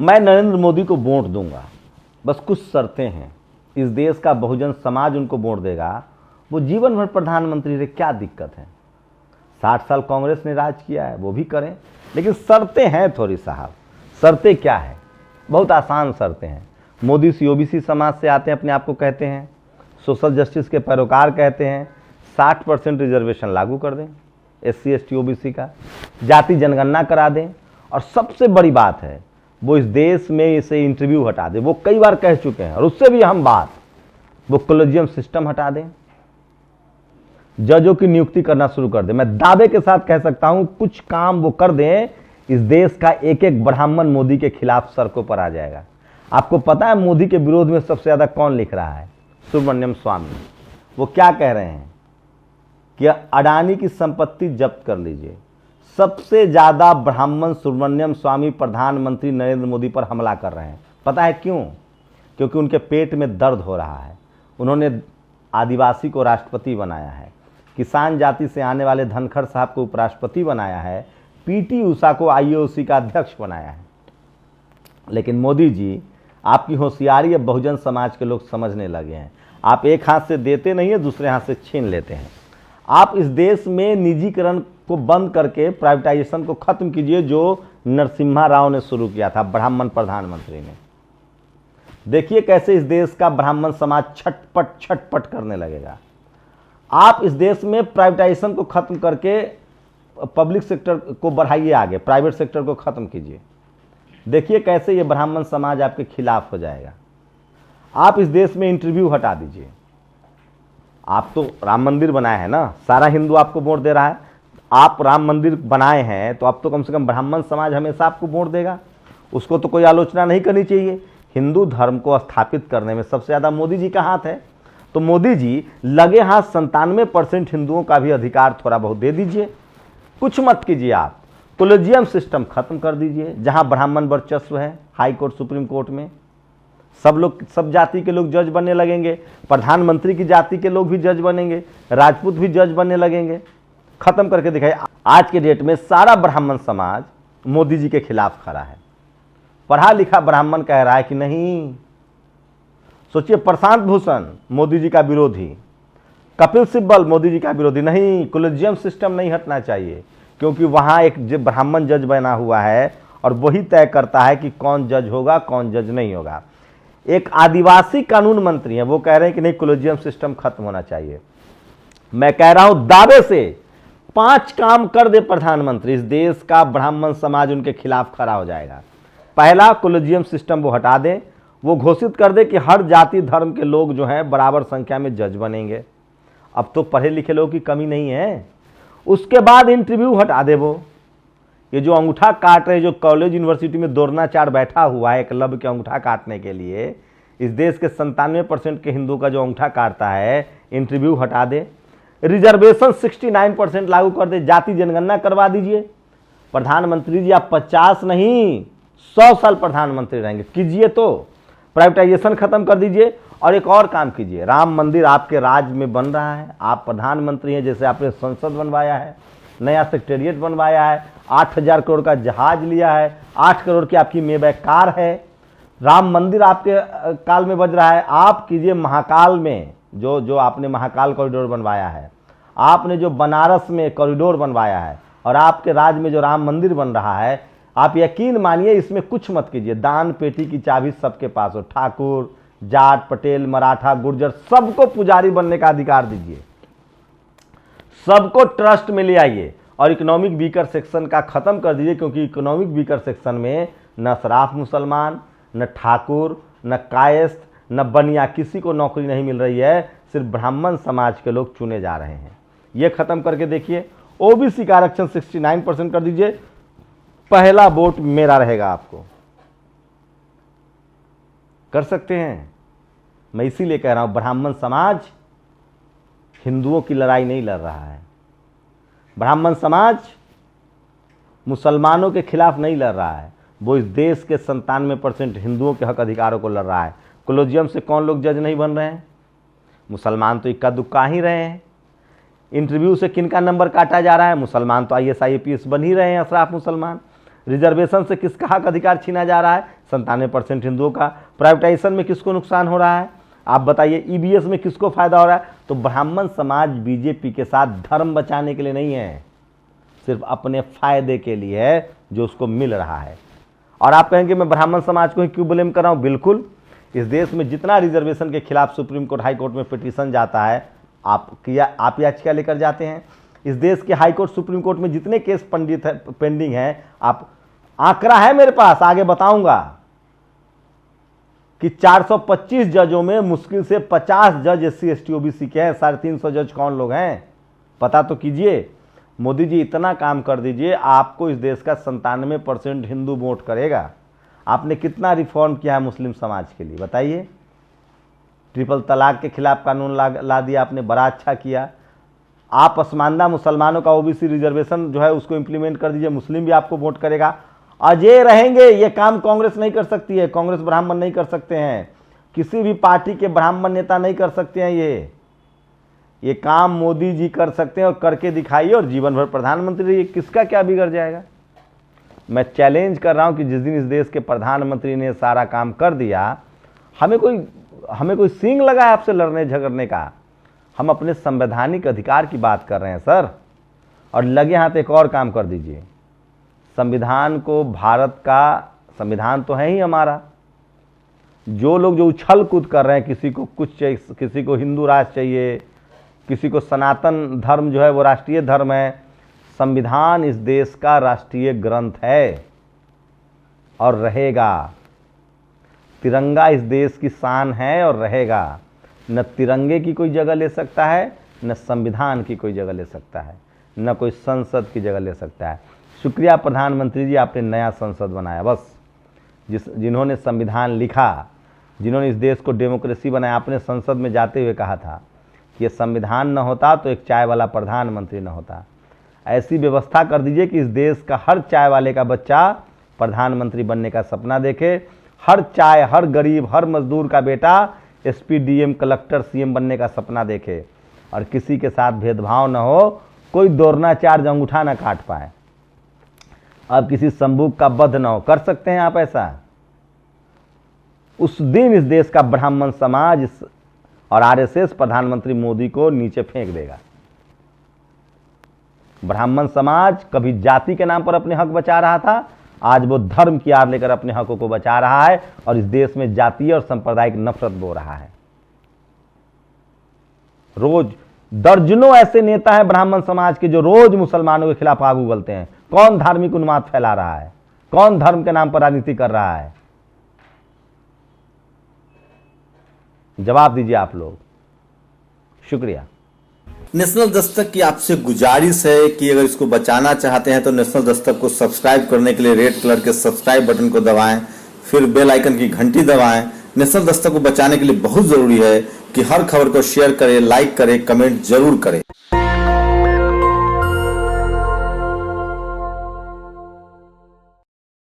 मैं नरेंद्र मोदी को वोट दूंगा, बस कुछ शर्तें हैं। इस देश का बहुजन समाज उनको वोट देगा, वो जीवन भर प्रधानमंत्री रहे, क्या दिक्कत है। 60 साल कांग्रेस ने राज किया है, वो भी करें, लेकिन शर्तें हैं थोड़ी साहब। शर्तें क्या है? बहुत आसान शर्तें हैं। मोदी सी ओबीसी समाज से आते हैं, अपने आप को कहते हैं सोशल जस्टिस के पैरोकार कहते हैं। 60% रिजर्वेशन लागू कर दें SC ST OBC का, जाति जनगणना करा दें, और सबसे बड़ी बात है वो इस देश में इसे इंटरव्यू हटा दें। वो कई बार कह चुके हैं, और उससे भी अहम बात, वो कॉलेजियम सिस्टम हटा दें, जजों की नियुक्ति करना शुरू कर दें। मैं दावे के साथ कह सकता हूं कुछ काम वो कर दें, इस देश का एक एक ब्राह्मण मोदी के खिलाफ सड़कों पर आ जाएगा। आपको पता है मोदी के विरोध में सबसे ज्यादा कौन लिख रहा है? सुब्रमण्यम स्वामी। वो क्या कह रहे हैं कि अडानी की संपत्ति जब्त कर लीजिए। सबसे ज्यादा ब्राह्मण सुब्रमण्यम स्वामी प्रधानमंत्री नरेंद्र मोदी पर हमला कर रहे हैं। पता है क्यों? क्योंकि उनके पेट में दर्द हो रहा है। उन्होंने आदिवासी को राष्ट्रपति बनाया है, किसान जाति से आने वाले धनखड़ साहब को उपराष्ट्रपति बनाया है, PT उषा को IOC का अध्यक्ष बनाया है। लेकिन मोदी जी, आपकी होशियारी अब बहुजन समाज के लोग समझने लगे हैं। आप एक हाथ से देते नहीं है, दूसरे हाथ से छीन लेते हैं। आप इस देश में निजीकरण को बंद करके प्राइवेटाइजेशन को खत्म कीजिए, जो नरसिम्हा राव ने शुरू किया था, ब्राह्मण प्रधानमंत्री ने। देखिए कैसे इस देश का ब्राह्मण समाज छटपट छटपट करने लगेगा। आप इस देश में प्राइवेटाइजेशन को खत्म करके पब्लिक सेक्टर को बढ़ाइए आगे, प्राइवेट सेक्टर को खत्म कीजिए। देखिए कैसे ये ब्राह्मण समाज आपके खिलाफ हो जाएगा। आप इस देश में इंटरव्यू हटा दीजिए। आप तो राम मंदिर बनाए हैं ना, सारा हिंदू आपको वोट दे रहा है। आप राम मंदिर बनाए हैं तो अब तो कम से कम ब्राह्मण समाज हमेशा आपको वोट देगा, उसको तो कोई आलोचना नहीं करनी चाहिए। हिंदू धर्म को स्थापित करने में सबसे ज़्यादा मोदी जी का हाथ है, तो मोदी जी लगे हाथ 97% हिंदुओं का भी अधिकार थोड़ा बहुत दे दीजिए। कुछ मत कीजिए, आप कॉलेजियम सिस्टम खत्म कर दीजिए, जहां ब्राह्मण वर्चस्व है हाई कोर्ट सुप्रीम कोर्ट में। सब जाति के लोग जज बनने लगेंगे, प्रधानमंत्री की जाति के लोग भी जज बनेंगे, राजपूत भी जज बनने लगेंगे। खत्म करके दिखाइए। आज के डेट में सारा ब्राह्मण समाज मोदी जी के खिलाफ खड़ा है। पढ़ा लिखा ब्राह्मण कह रहा है कि नहीं। सोचिए, प्रशांत भूषण मोदी जी का विरोधी, कपिल सिब्बल मोदी जी का विरोधी। नहीं, कॉलेजियम सिस्टम नहीं हटना चाहिए, क्योंकि वहां एक ब्राह्मण जज बना हुआ है और वही तय करता है कि कौन जज होगा कौन जज नहीं होगा। एक आदिवासी कानून मंत्री हैं, वो कह रहे हैं कि नहीं, कॉलेजियम सिस्टम खत्म होना चाहिए। मैं कह रहा हूं दावे से 5 काम कर दे प्रधानमंत्री, इस देश का ब्राह्मण समाज उनके खिलाफ खड़ा हो जाएगा। पहला, कॉलेजियम सिस्टम वो हटा दे। वो घोषित कर दे कि हर जाति धर्म के लोग जो हैं बराबर संख्या में जज बनेंगे। अब तो पढ़े लिखे लोगों की कमी नहीं है। उसके बाद इंटरव्यू हटा दे। वो ये जो अंगूठा काट रहे, जो कॉलेज यूनिवर्सिटी में द्रोणाचार्य बैठा हुआ है एकलव्य के अंगूठा काटने के लिए, इस देश के 97% के हिंदुओं का जो अंगूठा काटता है, इंटरव्यू हटा दे। रिजर्वेशन 69% लागू कर दे। जाति जनगणना करवा दीजिए। प्रधानमंत्री जी, आप 50 नहीं 100 साल प्रधानमंत्री रहेंगे, कीजिए। तो प्राइवेटाइजेशन खत्म कर दीजिए। और एक और काम कीजिए, राम मंदिर आपके राज्य में बन रहा है, आप प्रधानमंत्री हैं, जैसे आपने संसद बनवाया है, नया सेक्रेटेरिएट बनवाया है, 8000 करोड़ का जहाज लिया है, 8 करोड़ की आपकी मेबैक कार है, राम मंदिर आपके काल में बज रहा है। आप कीजिए महाकाल में, जो आपने महाकाल कॉरिडोर बनवाया है, आपने जो बनारस में कॉरिडोर बनवाया है, और आपके राज्य में जो राम मंदिर बन रहा है, आप यकीन मानिए इसमें कुछ मत कीजिए। दान पेटी की चाबी सबके पास हो। ठाकुर, जाट, पटेल, मराठा, गुर्जर, सबको पुजारी बनने का अधिकार दीजिए। सबको ट्रस्ट में ले आइए। और इकोनॉमिक वीकर सेक्शन का खत्म कर दीजिए, क्योंकि इकोनॉमिक वीकर सेक्शन में न शराफ मुसलमान, न ठाकुर, न कायस्थ, न बनिया, किसी को नौकरी नहीं मिल रही है। सिर्फ ब्राह्मण समाज के लोग चुने जा रहे हैं। ये खत्म करके देखिए। ओबीसी का आरक्षण 69% कर दीजिए। पहला वोट मेरा रहेगा। आपको कर सकते हैं। मैं इसीलिए कह रहा हूं, ब्राह्मण समाज हिंदुओं की लड़ाई नहीं लड़ रहा है। ब्राह्मण समाज मुसलमानों के खिलाफ नहीं लड़ रहा है, वो इस देश के 97% हिंदुओं के हक अधिकारों को लड़ रहा है। कॉलेजियम से कौन लोग जज नहीं बन रहे हैं? मुसलमान तो इक्का दुक्का ही रहे हैं। इंटरव्यू से किनका नंबर काटा जा रहा है? मुसलमान तो IAS IPS बन ही रहे हैं, अशराफ मुसलमान। रिजर्वेशन से किसका हक अधिकार छीना जा रहा है? 97% हिंदुओं का। प्राइवेटाइजेशन में किसको नुकसान हो रहा है? आप बताइए। ईबीएस में किसको फायदा हो रहा है? तो ब्राह्मण समाज बीजेपी के साथ धर्म बचाने के लिए नहीं है, सिर्फ अपने फायदे के लिए है जो उसको मिल रहा है। और आप कहेंगे मैं ब्राह्मण समाज को ही क्यों ब्लेम कर रहा हूं? बिल्कुल, इस देश में जितना रिजर्वेशन के खिलाफ सुप्रीम कोर्ट हाई कोर्ट में पिटीशन जाता है, आप याचिका लेकर जाते हैं। इस देश के हाई कोर्ट सुप्रीम कोर्ट में जितने केस पेंडिंग हैं, आप आंकड़ा है मेरे पास, आगे बताऊंगा कि 425 जजों में मुश्किल से 50 जज SC ST OBC के हैं। 350 जज कौन लोग हैं पता तो कीजिए। मोदी जी इतना काम कर दीजिए, आपको इस देश का 97% हिंदू वोट करेगा। आपने कितना रिफॉर्म किया है मुस्लिम समाज के लिए बताइए। ट्रिपल तलाक के खिलाफ कानून ला दिया आपने, बड़ा अच्छा किया। आप पसमानदा मुसलमानों का OBC रिजर्वेशन जो है उसको इंप्लीमेंट कर दीजिए, मुस्लिम भी आपको वोट करेगा। अजय रहेंगे, ये काम कांग्रेस नहीं कर सकती है, कांग्रेस ब्राह्मण नहीं कर सकते हैं, किसी भी पार्टी के ब्राह्मण नेता नहीं कर सकते हैं। ये काम मोदी जी कर सकते हैं और करके दिखाइए, और जीवन भर प्रधानमंत्री रहिए, किसका क्या बिगड़ जाएगा। मैं चैलेंज कर रहा हूं कि जिस दिन इस देश के प्रधानमंत्री ने सारा काम कर दिया, हमें कोई सींग लगा है आपसे लड़ने झगड़ने का। हम अपने संवैधानिक अधिकार की बात कर रहे हैं सर, और लगे हाथ एक और काम कर दीजिए। संविधान को, भारत का संविधान तो है ही हमारा। जो लोग जो उछल कूद कर रहे हैं, किसी को कुछ चाहिए, किसी को हिंदू राष्ट्र चाहिए, किसी को सनातन धर्म जो है वो राष्ट्रीय धर्म है। संविधान इस देश का राष्ट्रीय ग्रंथ है और रहेगा। तिरंगा इस देश की शान है और रहेगा। न तिरंगे की कोई जगह ले सकता है, न संविधान की कोई जगह ले सकता है, न कोई संसद की जगह ले सकता है। शुक्रिया प्रधानमंत्री जी, आपने नया संसद बनाया। बस जिन्होंने संविधान लिखा, जिन्होंने इस देश को डेमोक्रेसी बनाया, आपने संसद में जाते हुए कहा था कि ये संविधान न होता तो एक चाय वाला प्रधानमंत्री न होता। ऐसी व्यवस्था कर दीजिए कि इस देश का हर चाय वाले का बच्चा प्रधानमंत्री बनने का सपना देखे, हर गरीब, हर मजदूर का बेटा SP DM कलेक्टर CM बनने का सपना देखे, और किसी के साथ भेदभाव न हो, कोई दौरना चार्ज अंगूठा न काट पाए, अब किसी संबूक का वध न हो। कर सकते हैं आप ऐसा? उस दिन इस देश का ब्राह्मण समाज और RSS प्रधानमंत्री मोदी को नीचे फेंक देगा। ब्राह्मण समाज कभी जाति के नाम पर अपने हक बचा रहा था, आज वो धर्म की आड़ लेकर अपने हकों को बचा रहा है, और इस देश में जातीय और सांप्रदायिक नफरत बो रहा है। रोज दर्जनों ऐसे नेता हैं ब्राह्मण समाज के जो रोज मुसलमानों के खिलाफ आग उगलते हैं। कौन धार्मिक उन्माद फैला रहा है? कौन धर्म के नाम पर राजनीति कर रहा है? जवाब दीजिए आप लोग। शुक्रिया। नेशनल दस्तक की आपसे गुजारिश है कि अगर इसको बचाना चाहते हैं तो नेशनल दस्तक को सब्सक्राइब करने के लिए रेड कलर के सब्सक्राइब बटन को दबाएं, फिर बेल आइकन की घंटी दबाएं। नेशनल दस्तक को बचाने के लिए बहुत जरूरी है कि हर खबर को शेयर करें, लाइक करें, कमेंट जरूर करें।